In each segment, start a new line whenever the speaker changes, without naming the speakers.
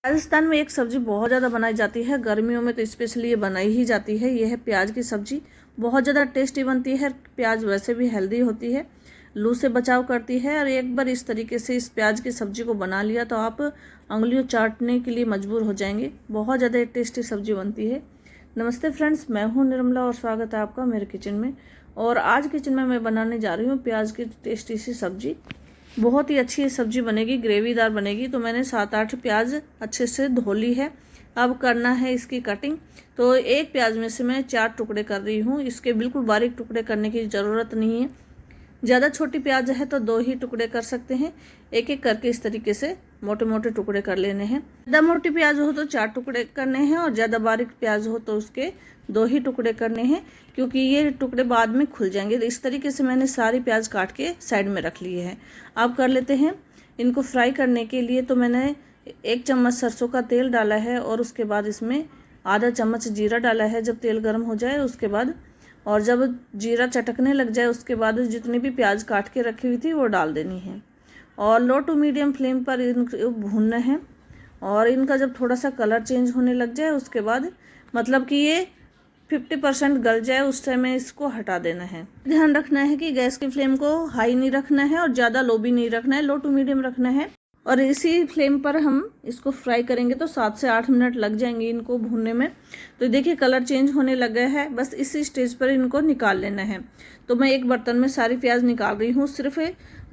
राजस्थान में एक सब्जी बहुत ज़्यादा बनाई जाती है, गर्मियों में तो स्पेशली ये बनाई ही जाती है। यह है प्याज की सब्जी। बहुत ज़्यादा टेस्टी बनती है। प्याज वैसे भी हेल्दी होती है, लू से बचाव करती है। और एक बार इस तरीके से इस प्याज की सब्जी को बना लिया तो आप उंगलियों चाटने के लिए मजबूर हो जाएंगे। बहुत ज़्यादा टेस्टी सब्जी बनती है। नमस्ते फ्रेंड्स, मैं हूँ निर्मला और स्वागत है आपका मेरे किचन में। और आज किचन में मैं बनाने जा रही हूँ प्याज की टेस्टी सी सब्जी। बहुत ही अच्छी सब्जी बनेगी, ग्रेवीदार बनेगी। तो मैंने 7-8 प्याज अच्छे से धो ली है। अब करना है इसकी कटिंग। तो एक प्याज में से मैं 4 टुकड़े कर रही हूँ। इसके बिल्कुल बारीक टुकड़े करने की ज़रूरत नहीं है। ज़्यादा छोटी प्याज है तो 2 ही टुकड़े कर सकते हैं। एक एक करके इस तरीके से मोटे मोटे टुकड़े कर लेने हैं। ज़्यादा मोटी प्याज हो तो 4 टुकड़े करने हैं, और ज़्यादा बारीक प्याज हो तो उसके 2 ही टुकड़े करने हैं, क्योंकि ये टुकड़े बाद में खुल जाएंगे। तो इस तरीके से मैंने सारी प्याज काट के साइड में रख लिए हैं। अब कर लेते हैं इनको फ्राई करने के लिए। तो मैंने 1 चम्मच सरसों का तेल डाला है, और उसके बाद इसमें आधा चम्मच जीरा डाला है। जब तेल गर्म हो जाए उसके बाद, और जब जीरा चटकने लग जाए उसके बाद जितनी भी प्याज काट के रखी हुई थी वो डाल देनी है, और लो टू मीडियम फ्लेम पर इनको भूनना है। और इनका जब थोड़ा सा कलर चेंज होने लग जाए उसके बाद, मतलब कि ये 50% गल जाए, उस टाइम में इसको हटा देना है। ध्यान रखना है कि गैस की फ्लेम को हाई नहीं रखना है और ज़्यादा लो भी नहीं रखना है, लो टू मीडियम रखना है। और इसी फ्लेम पर हम इसको फ्राई करेंगे तो 7 से 8 मिनट लग जाएंगे इनको भूनने में। तो देखिए कलर चेंज होने लग गया है, बस इसी स्टेज पर इनको निकाल लेना है। तो मैं एक बर्तन में सारी प्याज निकाल रही हूँ। सिर्फ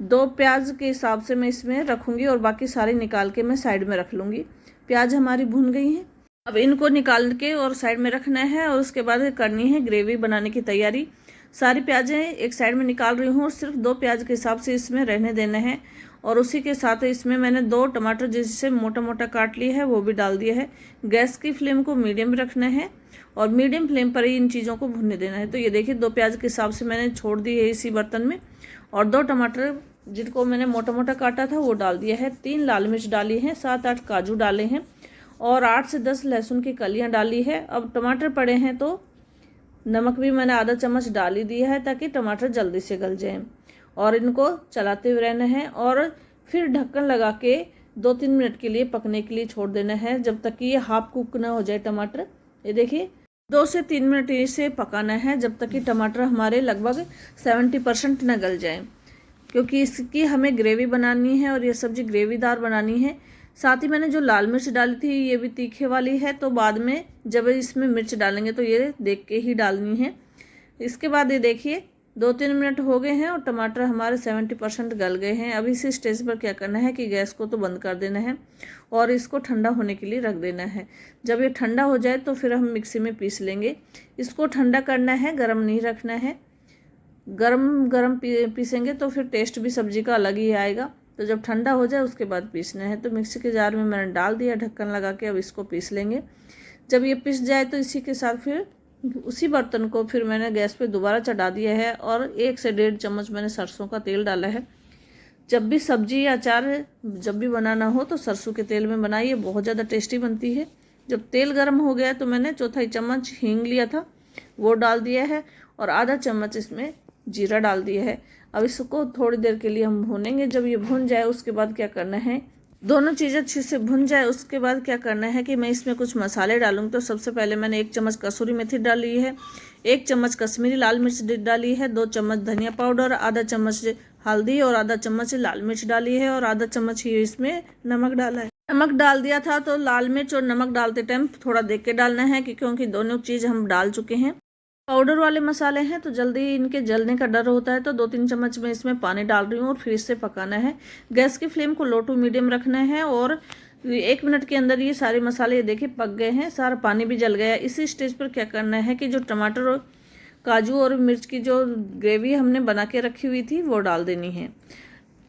2 प्याज के हिसाब से मैं इसमें रखूँगी, और बाकी सारी निकाल के मैं साइड में रख लूँगी। प्याज हमारी भून गई हैं। अब इनको निकाल के और साइड में रखना है, और उसके बाद करनी है ग्रेवी बनाने की तैयारी। सारी प्याजें एक साइड में निकाल रही हूँ, और सिर्फ 2 प्याज के हिसाब से इसमें रहने देना है। और उसी के साथ इसमें मैंने 2 टमाटर जिससे मोटा मोटा काट लिए है वो भी डाल दिया है। गैस की फ्लेम को मीडियम रखना है, और मीडियम फ्लेम पर ही इन चीज़ों को भुनने देना है। तो ये देखिए 2 प्याज के हिसाब से मैंने छोड़ दी है इसी बर्तन में, और 2 टमाटर जिनको मैंने मोटा मोटा काटा था वो डाल दिया है। 3 लाल मिर्च डाली हैं, 7-8 काजू डाले हैं, और 8 से 10 लहसुन की कलियां डाली है। अब टमाटर पड़े हैं तो नमक भी मैंने आधा चम्मच डाल ही दिया है, ताकि टमाटर जल्दी से गल जाएं। और इनको चलाते हुए रहना है, और फिर ढक्कन लगा के 2-3 मिनट के लिए पकने के लिए छोड़ देना है, जब तक कि ये हाफ कुक ना हो जाए टमाटर। ये देखिए 2 से 3 मिनट इसे पकाना है, जब तक कि टमाटर हमारे लगभग 70% न गल जाएं, क्योंकि इसकी हमें ग्रेवी बनानी है और ये सब्ज़ी ग्रेवीदार बनानी है। साथ ही मैंने जो लाल मिर्च डाली थी ये भी तीखे वाली है, तो बाद में जब इसमें मिर्च डालेंगे तो ये देख के ही डालनी है। इसके बाद ये देखिए 2-3 मिनट हो गए हैं और टमाटर हमारे 70% गल गए हैं। अब इसी स्टेज पर क्या करना है कि गैस को तो बंद कर देना है, और इसको ठंडा होने के लिए रख देना है। जब ये ठंडा हो जाए तो फिर हम मिक्सी में पीस लेंगे। इसको ठंडा करना है, गर्म नहीं रखना है। गरम गरम पीसेंगे तो फिर टेस्ट भी सब्जी का अलग ही आएगा। तो जब ठंडा हो जाए उसके बाद पीसना है। तो मिक्सी के जार में मैंने डाल दिया ढक्कन लगा के। अब इसको पीस लेंगे। जब ये पीस जाए तो इसी के साथ फिर उसी बर्तन को फिर मैंने गैस पे दोबारा चढ़ा दिया है, और 1 से 1.5 चम्मच मैंने सरसों का तेल डाला है। जब भी सब्जी या अचार जब भी बनाना हो तो सरसों के तेल में बनाइए, बहुत ज़्यादा टेस्टी बनती है। जब तेल गर्म हो गया तो मैंने 1/4 चम्मच हींग लिया था वो डाल दिया है, और आधा चम्मच इसमें जीरा डाल दिया है। अब इसको थोड़ी देर के लिए हम भूनेंगे। जब ये भुन जाए उसके बाद क्या करना है, दोनों चीज़ें अच्छे से भुन जाए उसके बाद क्या करना है कि मैं इसमें कुछ मसाले डालूंगी। तो सबसे पहले मैंने 1 चम्मच कसूरी मेथी डाली है, 1 चम्मच कश्मीरी लाल मिर्च डाली है, 2 चम्मच धनिया पाउडर, आधा चम्मच हल्दी, और आधा चम्मच लाल मिर्च डाली है, और आधा चम्मच ही इसमें नमक डाला है। नमक डाल दिया था तो लाल मिर्च और नमक डालते टाइम थोड़ा देख के डालना है, क्योंकि दोनों चीज़ हम डाल चुके हैं। पाउडर वाले मसाले हैं तो जल्दी इनके जलने का डर होता है। तो 2-3 चम्मच में इसमें पानी डाल रही हूँ, और फिर इससे पकाना है। गैस की फ्लेम को लो टू मीडियम रखना है, और 1 मिनट के अंदर ये सारे मसाले ये देखिए पक गए हैं, सारा पानी भी जल गया है। इसी स्टेज पर क्या करना है कि जो टमाटर और काजू और मिर्च की जो ग्रेवी हमने बना के रखी हुई थी वो डाल देनी है,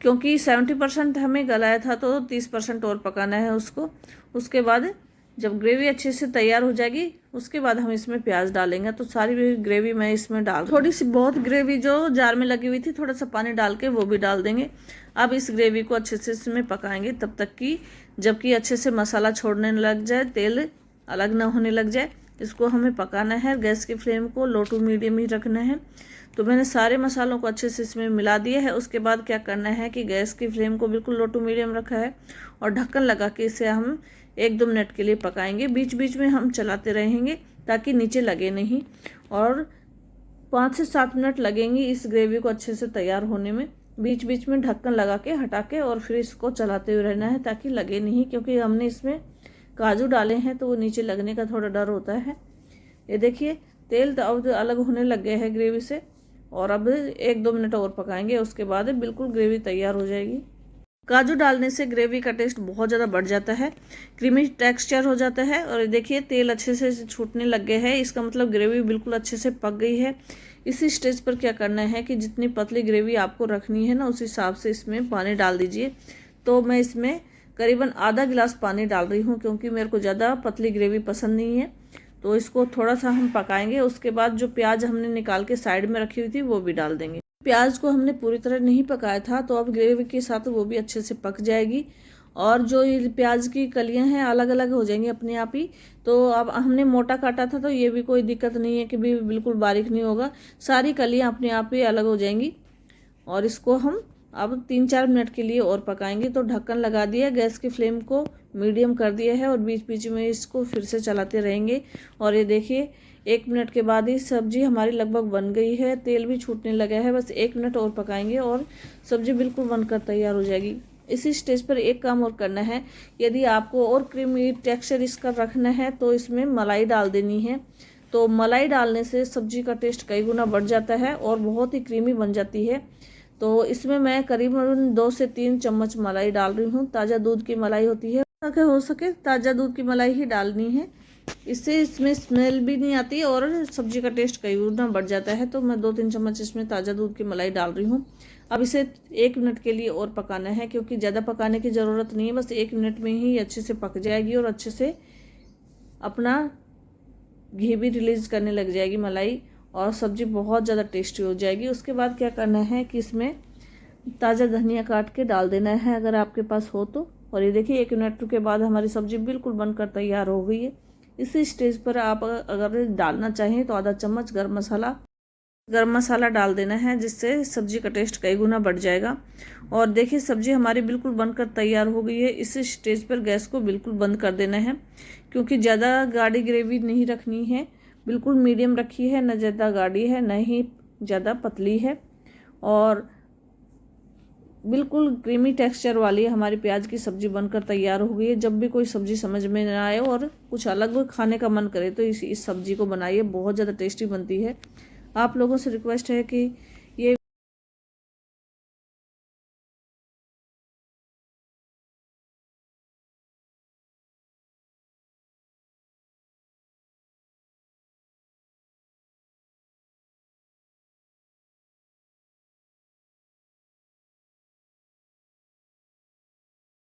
क्योंकि 70% हमें गलाया था तो 30% और पकाना है उसको। उसके बाद जब ग्रेवी अच्छे से तैयार हो जाएगी उसके बाद हम इसमें प्याज डालेंगे। तो सारी ग्रेवी मैं इसमें डाल, थोड़ी सी बहुत ग्रेवी जो जार में लगी हुई थी थोड़ा सा पानी डाल के वो भी डाल देंगे। अब इस ग्रेवी को अच्छे से इसमें पकाएंगे तब तक कि जबकि अच्छे से मसाला छोड़ने लग जाए, तेल अलग ना होने लग जाए। इसको हमें पकाना है। गैस की फ्लेम को लो टू मीडियम ही रखना है। तो मैंने सारे मसालों को अच्छे से इसमें मिला दिया है। उसके बाद क्या करना है कि गैस की फ्लेम को बिल्कुल लो टू मीडियम रखा है, और ढक्कन लगा के इसे हम 1-2 मिनट के लिए पकाएंगे। बीच बीच में हम चलाते रहेंगे ताकि नीचे लगे नहीं, और 5 से 7 मिनट लगेंगे इस ग्रेवी को अच्छे से तैयार होने में। बीच बीच में ढक्कन लगा के हटा के और फिर इसको चलाते हुए रहना है ताकि लगे नहीं, क्योंकि हमने इसमें काजू डाले हैं तो वो नीचे लगने का थोड़ा डर होता है। ये देखिए तेल तो अब अलग होने लग गया है ग्रेवी से, और अब 1-2 मिनट और पकाएंगे, उसके बाद बिल्कुल ग्रेवी तैयार हो जाएगी। काजू डालने से ग्रेवी का टेस्ट बहुत ज़्यादा बढ़ जाता है, क्रीमी टेक्सचर हो जाता है। और देखिए तेल अच्छे से छूटने लग गए हैं, इसका मतलब ग्रेवी बिल्कुल अच्छे से पक गई है। इसी स्टेज पर क्या करना है कि जितनी पतली ग्रेवी आपको रखनी है ना, उस हिसाब से इसमें पानी डाल दीजिए। तो मैं इसमें करीबन आधा गिलास पानी डाल रही हूँ, क्योंकि मेरे को ज़्यादा पतली ग्रेवी पसंद नहीं है। तो इसको थोड़ा सा हम पकाएंगे, उसके बाद जो प्याज हमने निकाल के साइड में रखी हुई थी वो भी डाल देंगे। प्याज को हमने पूरी तरह नहीं पकाया था, तो अब ग्रेवी के साथ वो भी अच्छे से पक जाएगी, और जो ये प्याज की कलियां हैं अलग अलग हो जाएंगी अपने आप ही। तो अब हमने मोटा काटा था तो ये भी कोई दिक्कत नहीं है कि भी बिल्कुल बारीक नहीं होगा, सारी कलियां अपने आप ही अलग हो जाएंगी। और इसको हम अब 3-4 मिनट के लिए और पकाएंगे। तो ढक्कन लगा दिया, गैस की फ्लेम को मीडियम कर दिया है, और बीच बीच में इसको फिर से चलाते रहेंगे। और ये देखिए 1 मिनट के बाद ही सब्जी हमारी लगभग बन गई है, तेल भी छूटने लगा है। बस 1 मिनट और पकाएंगे और सब्जी बिल्कुल बनकर तैयार हो जाएगी। इसी स्टेज पर एक काम और करना है, यदि आपको और क्रीमी टेक्सचर इसका रखना है तो इसमें मलाई डाल देनी है। तो मलाई डालने से सब्जी का टेस्ट कई गुना बढ़ जाता है और बहुत ही क्रीमी बन जाती है। तो इसमें मैं करीबन 2 से 3 चम्मच मलाई डाल रही हूँ। ताज़ा दूध की मलाई होती है, अगर हो सके ताज़ा दूध की मलाई ही डालनी है, इससे इसमें स्मेल भी नहीं आती और सब्जी का टेस्ट कई गुना बढ़ जाता है। तो मैं 2-3 चम्मच इसमें ताज़ा दूध की मलाई डाल रही हूँ। अब इसे 1 मिनट के लिए और पकाना है, क्योंकि ज़्यादा पकाने की ज़रूरत नहीं है, बस 1 मिनट में ही अच्छे से पक जाएगी और अच्छे से अपना घी भी रिलीज़ करने लग जाएगी मलाई, और सब्ज़ी बहुत ज़्यादा टेस्टी हो जाएगी। उसके बाद क्या करना है कि इसमें ताज़ा धनिया काट के डाल देना है अगर आपके पास हो तो। और ये देखिए 1 मिनट के बाद हमारी सब्ज़ी बिल्कुल बनकर तैयार हो गई है। इसी स्टेज पर आप अगर डालना चाहें तो आधा चम्मच गरम मसाला डाल देना है, जिससे सब्जी का टेस्ट कई गुना बढ़ जाएगा। और देखिए सब्जी हमारी बिल्कुल बनकर तैयार हो गई है। इस स्टेज पर गैस को बिल्कुल बंद कर देना है, क्योंकि ज़्यादा गाढ़ी ग्रेवी नहीं रखनी है, बिल्कुल मीडियम रखी है, न ज़्यादा गाढ़ी है न ही ज़्यादा पतली है, और बिल्कुल क्रीमी टेक्सचर वाली हमारी प्याज की सब्ज़ी बनकर तैयार हो गई है। जब भी कोई सब्ज़ी समझ में ना आए और कुछ अलग खाने का मन करे तो इस सब्ज़ी को बनाइए, बहुत ज़्यादा टेस्टी बनती है। आप लोगों से रिक्वेस्ट है कि